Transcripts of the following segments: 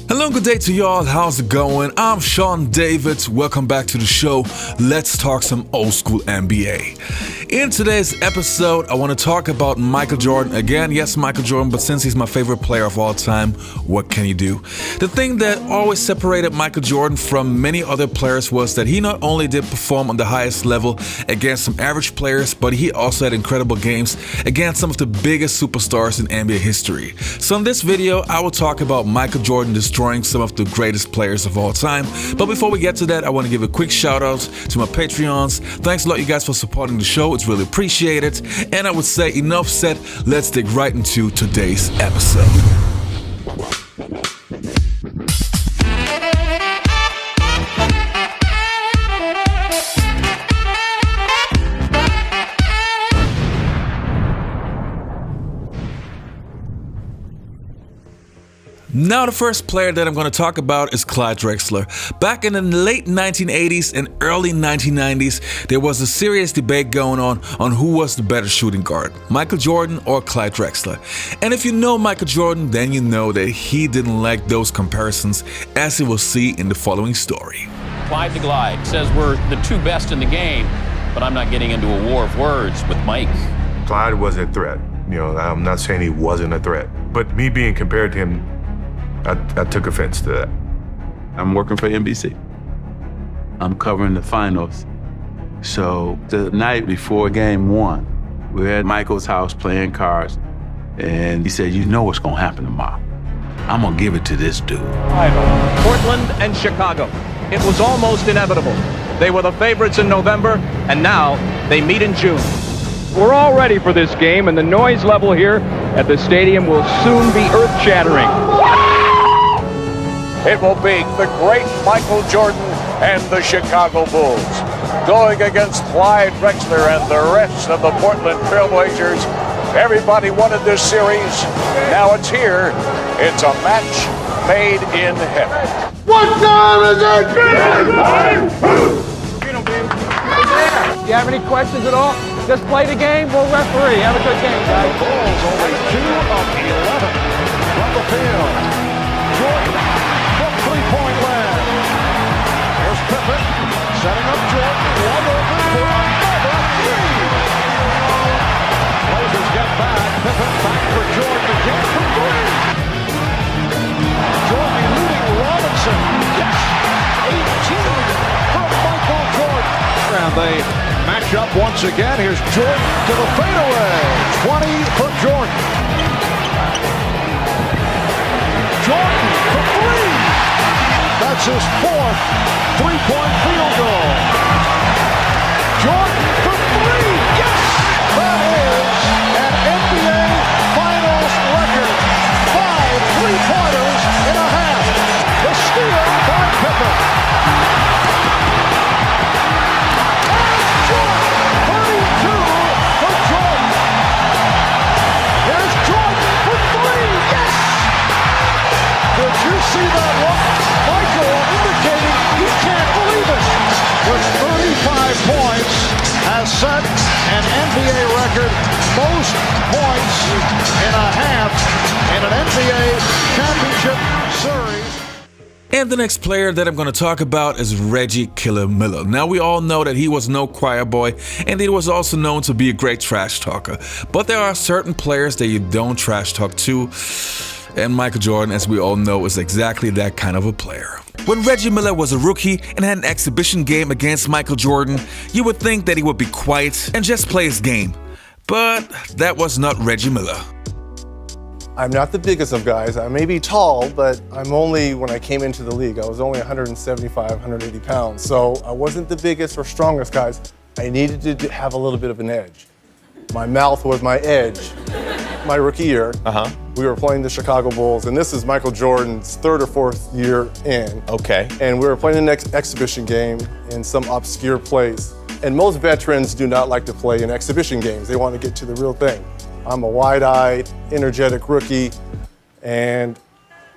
Hello, good day to y'all. How's it going? I'm Sean David. Welcome back to the show. Let's talk some old school NBA. In today's episode, I want to talk about Michael Jordan. Again, yes, Michael Jordan, but since he's my favorite player of all time, what can you do? The thing that always separated Michael Jordan from many other players was that he not only did perform on the highest level against some average players, but he also had incredible games against some of the biggest superstars in NBA history. So in this video, I will talk about Michael Jordan destroying some of the greatest players of all time. But before we get to that, I want to give a quick shout out to my Patreons. Thanks a lot, you guys, for supporting the show. It's really appreciated. And I would say enough said, let's dig right into today's episode. Now the first player that I'm going to talk about is Clyde Drexler. Back in the late 1980s and early 1990s, there was a serious debate going on who was the better shooting guard, Michael Jordan or Clyde Drexler. And if you know Michael Jordan, then you know that he didn't like those comparisons, as you will see in the following story. Clyde the Glide says we're the two best in the game, but I'm not getting into a war of words with Mike. Clyde was a threat. I'm not saying he wasn't a threat, but me being compared to him, I took offense to that. I'm working for NBC. I'm covering the finals. So the night before game one, we were at Michael's house playing cards, and he said, you know what's gonna happen tomorrow. I'm gonna give it to this dude. Portland and Chicago. It was almost inevitable. They were the favorites in November, and now they meet in June. We're all ready for this game, and the noise level here at the stadium will soon be earth-shattering. It will be the great Michael Jordan and the Chicago Bulls going against Clyde Drexler and the rest of the Portland Trailblazers. Everybody wanted this series. Now it's here. It's a match made in heaven. What time is it? Do you have any questions at all? Just play the game. We'll referee. Have a good game, guys. The Bulls only 2 of 11 from the field. Jordan from three-point land. Here's Pippen setting up Jordan. One open for another three. Blazers get back. Pippen back for Jordan again for three. Jordan eluding Robinson. Yes! 18 from Michael Jordan. And they match up once again. Here's Jordan to the fadeaway. 20 for Jordan. Jordan for three. That's his fourth three-point field goal. Jordan for three. Yes! That is an NBA Finals record. 5 three-pointers in a half. The steal by Pippen. And Jordan, 32 for Jordan. Here's Jordan for three. Yes! Did you see that look? Michael indicating he can't believe it. With 35 points, has set an NBA record most points in a half in an NBA championship series. And the next player that I'm going to talk about is Reggie Killer Miller. Now, we all know that he was no choir boy, and he was also known to be a great trash talker. But there are certain players that you don't trash talk to. And Michael Jordan, as we all know, is exactly that kind of a player. When Reggie Miller was a rookie and had an exhibition game against Michael Jordan, you would think that he would be quiet and just play his game. But that was not Reggie Miller. I'm not the biggest of guys. I may be tall, but when I came into the league, I was only 175, 180 pounds. So I wasn't the biggest or strongest guys. I needed to have a little bit of an edge. My mouth was my edge. My rookie year, we were playing the Chicago Bulls, and this is Michael Jordan's 3rd or 4th year in. Okay. And we were playing the next exhibition game in some obscure place. And most veterans do not like to play in exhibition games. They want to get to the real thing. I'm a wide-eyed, energetic rookie, and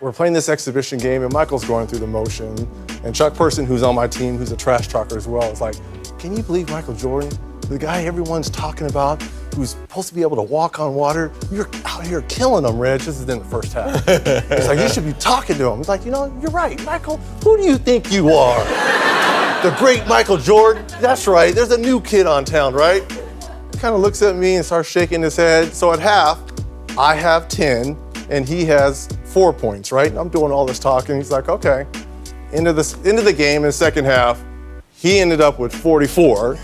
we're playing this exhibition game, and Michael's going through the motion. And Chuck Person, who's on my team, who's a trash talker as well, is like, can you believe Michael Jordan, the guy everyone's talking about, who's supposed to be able to walk on water, you're out here killing him, Reg. This is in the first half. He's like, you should be talking to him. He's like, you know, you're right, Michael. Who do you think you are? The great Michael Jordan? That's right, there's a new kid on town, right? He kind of looks at me and starts shaking his head. So at half, I have 10, and he has 4 points, right? And I'm doing all this talking. He's like, okay. End of the game in the second half, he ended up with 44,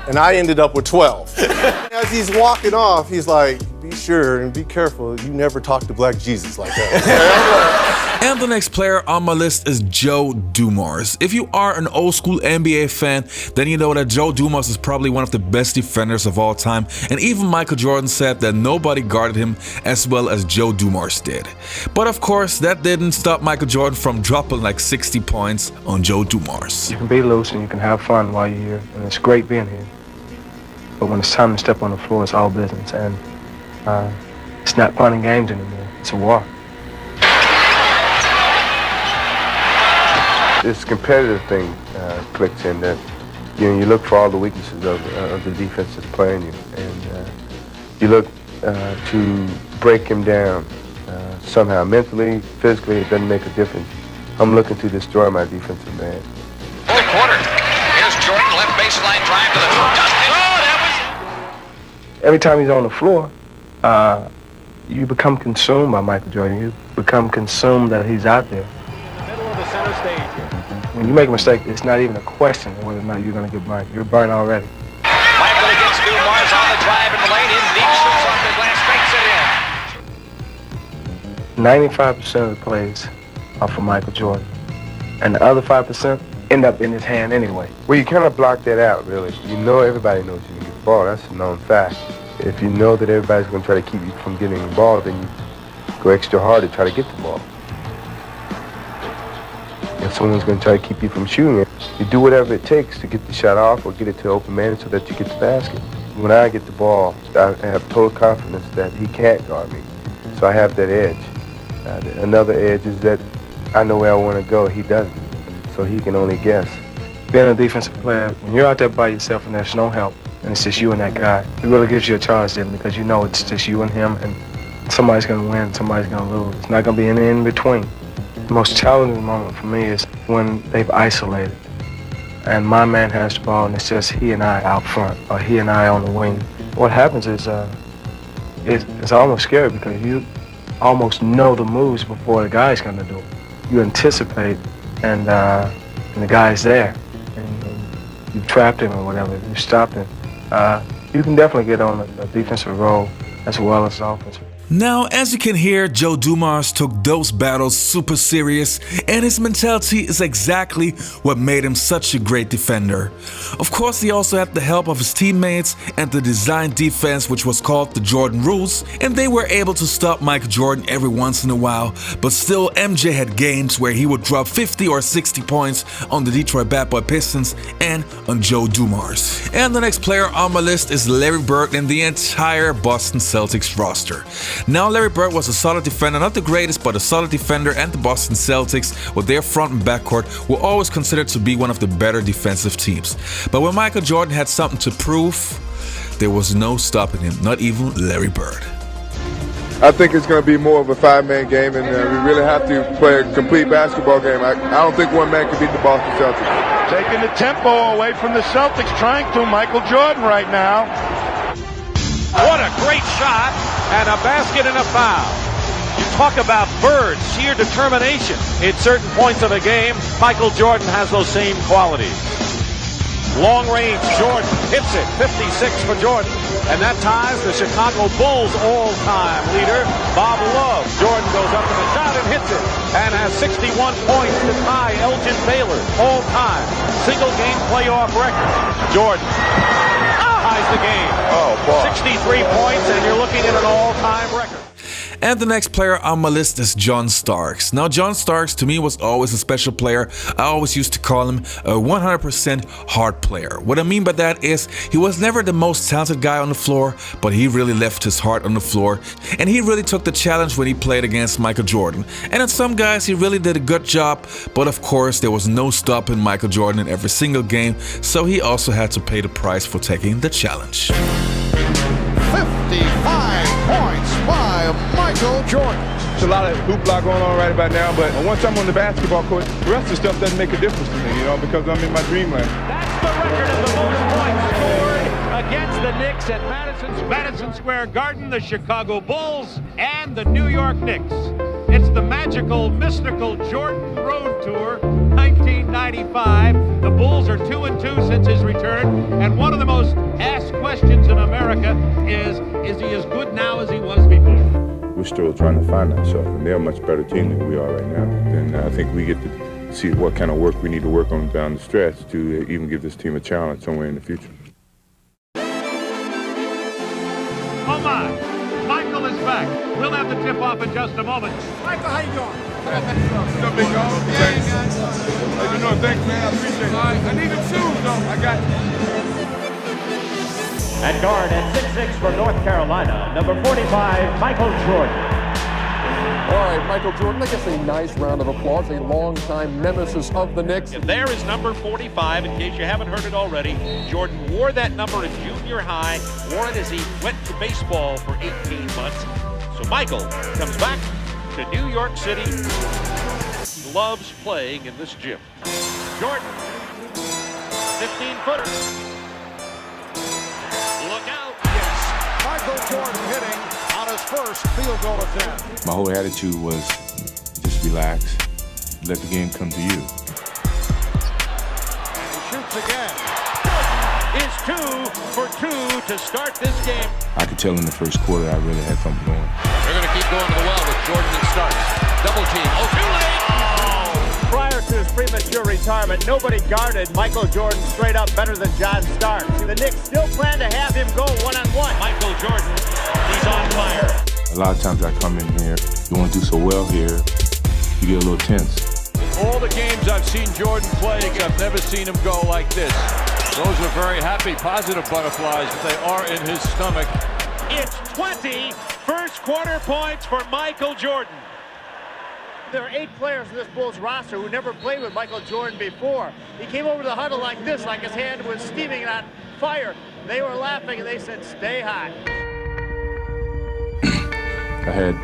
and I ended up with 12. As he's walking off, he's like, be sure and be careful. You never talk to Black Jesus like that. And the next player on my list is Joe Dumars. If you are an old school NBA fan, then you know that Joe Dumars is probably one of the best defenders of all time. And even Michael Jordan said that nobody guarded him as well as Joe Dumars did. But of course, that didn't stop Michael Jordan from dropping like 60 points on Joe Dumars. You can be loose and you can have fun while you're here, and it's great being here. But when it's time to step on the floor, it's all business. And it's not fun and games anymore. It's a war. This competitive thing clicks in that you look for all the weaknesses of the defense that's playing you, and you look to break him down somehow, mentally, physically. It doesn't make a difference. I'm looking to destroy my defensive man. Full quarter. Here's Jordan, left baseline drive to the hoop. That was... Every time he's on the floor, you become consumed by Michael Jordan. You become consumed that he's out there. Center stage. When you make a mistake, it's not even a question of whether or not you're going to get burned. You're burned already. Michael against Dumars on the drive in the lane. In deep, shoots off the glass, makes it in. 95% of the plays are for Michael Jordan. And the other 5% end up in his hand anyway. Well, you kind of block that out, really. You know everybody knows you can get the ball. That's a known fact. If you know that everybody's going to try to keep you from getting the ball, then you go extra hard to try to get the ball. If someone's going to try to keep you from shooting it, you do whatever it takes to get the shot off or get it to the open man so that you get the basket. When I get the ball, I have total confidence that he can't guard me. So I have that edge. Another edge is that I know where I want to go. He doesn't. So he can only guess. Being a defensive player, when you're out there by yourself and there's no help, and it's just you and that guy, it really gives you a charge then, because you know it's just you and him, and somebody's going to win, somebody's going to lose. It's not going to be any in between. The most challenging moment for me is when they've isolated and my man has the ball and it's just he and I out front or he and I on the wing. What happens is it's almost scary because you almost know the moves before the guy's going to do it. You anticipate and the guy's there and you've trapped him or whatever, you've stopped him. You can definitely get on a defensive role as well as offensive. Now, as you can hear, Joe Dumars took those battles super serious, and his mentality is exactly what made him such a great defender. Of course, he also had the help of his teammates and the design defense, which was called the Jordan Rules, and they were able to stop Michael Jordan every once in a while, but still MJ had games where he would drop 50 or 60 points on the Detroit Bad Boy Pistons and on Joe Dumars. And the next player on my list is Larry Bird and the entire Boston Celtics roster. Now, Larry Bird was a solid defender, not the greatest, but a solid defender, and the Boston Celtics, with their front and backcourt, were always considered to be one of the better defensive teams. But when Michael Jordan had something to prove, there was no stopping him, not even Larry Bird. I think it's going to be more of a five-man game, and we really have to play a complete basketball game. I don't think one man can beat the Boston Celtics. Taking the tempo away from the Celtics, trying to Michael Jordan right now. What a great shot, and a basket and a foul. You talk about Bird's sheer determination. At certain points of the game, Michael Jordan has those same qualities. Long range, Jordan hits it, 56 for Jordan, and that ties the Chicago Bulls all-time leader, Bob Love. Jordan goes up to the shot and hits it, and has 61 points to tie Elgin Baylor, all-time single-game playoff record. Jordan ties the game. 63 points, and you're looking at an all-time record. And the next player on my list is Jon Stark. Now, Jon Stark to me was always a special player. I always used to call him a 100% heart player. What I mean by that is he was never the most talented guy on the floor, but he really left his heart on the floor, and he really took the challenge when he played against Michael Jordan. And in some guys, he really did a good job, but of course, there was no stopping Michael Jordan in every single game, so he also had to pay the price for taking the challenge. 55 points by Michael Jordan. There's a lot of hoopla going on right about now, but once I'm on the basketball court, the rest of the stuff doesn't make a difference to me, because I'm in my dreamland. That's the record of the most points scored against the Knicks at Madison Square Garden, the Chicago Bulls, and the New York Knicks. It's the magical, mystical Jordan Road Tour, 1995. The Bulls are 2-2 since his return, and one of the most asked questions in America is he as good now as he was before? We're still trying to find ourselves, and they're a much better team than we are right now. And I think we get to see what kind of work we need to work on down the stretch to even give this team a challenge somewhere in the future. Oh my! Michael is back. We'll have the tip-off in just a moment. Michael, how you doing? What's up, big dog? Thanks. Let you know, thanks, man. I appreciate it. I need the shoes, though. I got you. At guard at 6'6" from North Carolina, number 45, Michael Jordan. All right, Michael Jordan, I guess a nice round of applause, a longtime nemesis of the Knicks. And there is number 45, in case you haven't heard it already. Jordan wore that number in junior high, wore it as he went to baseball for 18 months. So Michael comes back to New York City. He loves playing in this gym. Jordan, 15-footer. Look out. Yes, Michael Jordan hitting on his first field goal attempt. My whole attitude was just relax, let the game come to you. And he shoots again. Is 2 for 2 to start this game. I could tell in the first quarter I really had something going. They're going to keep going to the well with Jordan and Stark. Double team. Oh, too late! Prior to his premature retirement, nobody guarded Michael Jordan straight up better than Jon Stark. The Knicks still plan to have him go one-on-one. Michael Jordan, he's on fire. A lot of times I come in here, you want to do so well here, you get a little tense. All the games I've seen Jordan play, I've never seen him go like this. Those are very happy, positive butterflies, but they are in his stomach. It's 20 first quarter points for Michael Jordan. There are 8 players in this Bulls roster who never played with Michael Jordan before. He came over to the huddle like this, like his hand was steaming on fire. They were laughing and they said, "Stay hot." I had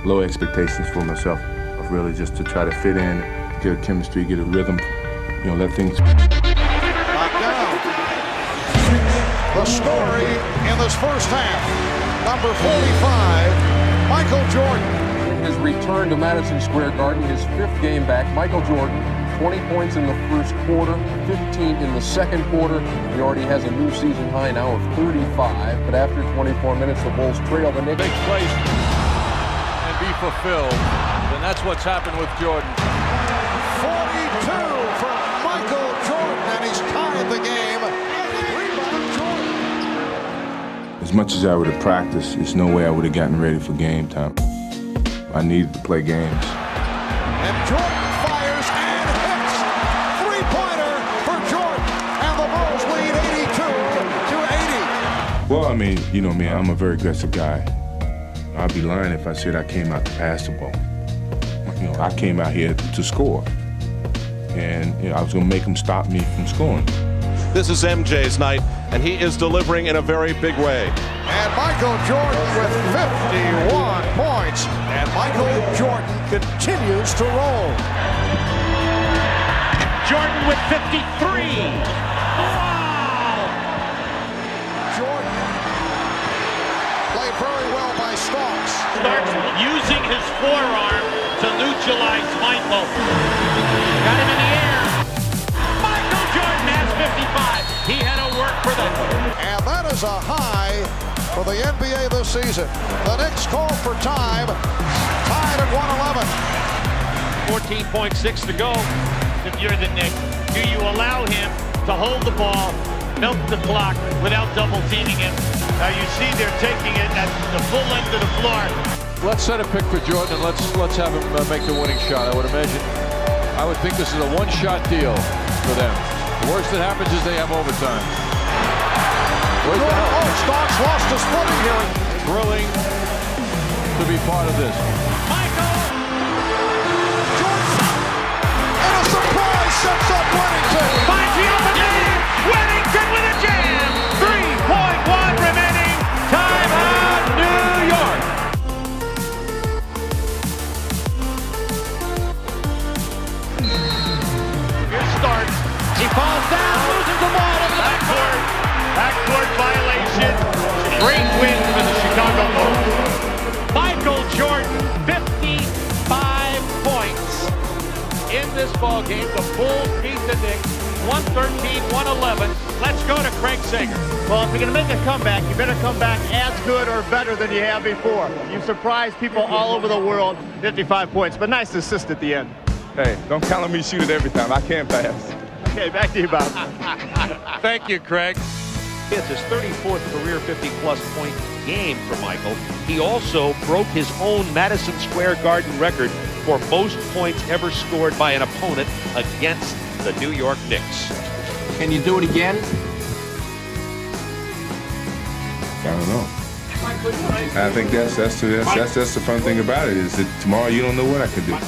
low expectations for myself of really just to try to fit in, get a chemistry, get a rhythm, let things. Knocked down. The story in this first half. Number 45, Michael Jordan. His return to Madison Square Garden, his 5th game back. Michael Jordan, 20 points in the first quarter, 15 in the second quarter. He already has a new season high now of 35, but after 24 minutes, the Bulls trail the Knicks. Big place and be fulfilled. And that's what's happened with Jordan. 42 for Michael Jordan, and he's tied the game. Rebound Jordan. As much as I would have practiced, there's no way I would have gotten ready for game time. I needed to play games. And Jordan fires and hits. Three-pointer for Jordan. And the Bulls lead 82-80. Well, I mean, me, I'm a very aggressive guy. I'd be lying if I said I came out to pass the ball. I came out here to score. And I was going to make them stop me from scoring. This is MJ's night, and he is delivering in a very big way. And Michael Jordan with 51 points. And Michael Jordan continues to roll. Jordan with 53. Wow! Jordan played very well by Starks. Starks using his forearm to neutralize Michael. Got him in the air. Michael Jordan has 55. He had to work for them. And that is a high for the NBA this season. The Knicks call for time, tied at 111. 14.6 to go. If you're the Knicks, do you allow him to hold the ball, milk the clock without double teaming him? Now you see they're taking it at the full length of the floor. Let's set a pick for Jordan and let's have him make the winning shot. I would think this is a one-shot deal for them. The worst that happens is they have overtime. Stark's lost his footing here. Thrilling to be part of this. Michael Jordan, and a surprise sets up Wennington. Finds the open man. Wennington with a jam. 3.1 remaining. Timeout, New York. Here's Stark. He falls down, loses the ball over the backcourt. Backcourt violation. Great win for the Chicago Bulls. Michael Jordan, 55 points in this ball game. The Bulls beat the Knicks 113-111. Let's go to Craig Sager. Well, if you're going to make a comeback, you better come back as good or better than you have before. You surprised people all over the world, 55 points, but nice assist at the end. Hey, don't count on me shooting every time. I can't pass. Okay, back to you, Bob. Thank you, Craig. It's his 34th career 50-plus point game for Michael. He also broke his own Madison Square Garden record for most points ever scored by an opponent against the New York Knicks. Can you do it again? I don't know. I think that's the fun thing about it, is that tomorrow you don't know what I could do.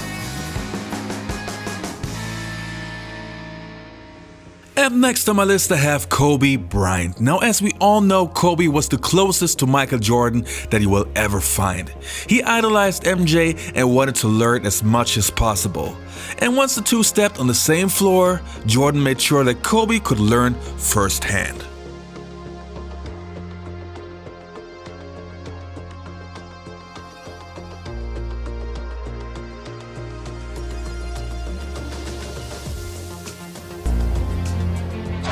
And next on my list I have Kobe Bryant. Now, as we all know, Kobe was the closest to Michael Jordan that you will ever find. He idolized MJ and wanted to learn as much as possible. And once the two stepped on the same floor, Jordan made sure that Kobe could learn firsthand.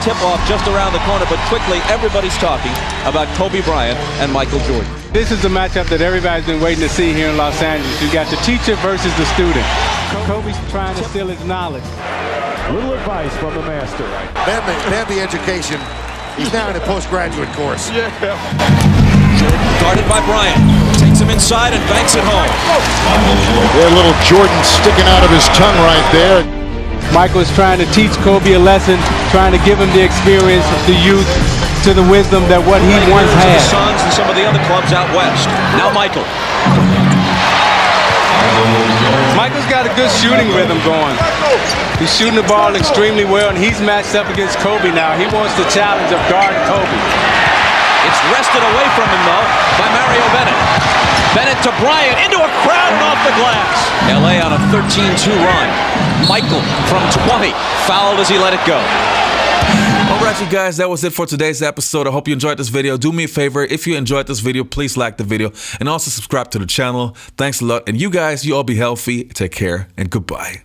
Tip-off just around the corner, but quickly everybody's talking about Kobe Bryant and Michael Jordan. This is the matchup that everybody's been waiting to see here in Los Angeles. You got the teacher versus the student. Kobe's trying to steal his knowledge. Little advice from the master. Man the education. He's now in a postgraduate course. Yeah. Guarded by Bryant. Takes him inside and banks it home. There's a little Jordan sticking out of his tongue right there. Michael is trying to teach Kobe a lesson, trying to give him the experience, the youth, to the wisdom that what he once had. The Suns and some of the other clubs out west. Now Michael. Michael's got a good shooting rhythm going. He's shooting the ball extremely well, and he's matched up against Kobe now. He wants the challenge of guarding Kobe. It's wrested away from him, though, by Mario Bennett. Bennett to Bryant, into a crowd and off the glass. LA on a 13-2 run. Michael from 20, fouled as he let it go. Alright, you guys, that was it for today's episode. I hope you enjoyed this video. Do me a favor, if you enjoyed this video, please like the video and also subscribe to the channel. Thanks a lot, and you guys, you all be healthy, take care, and goodbye.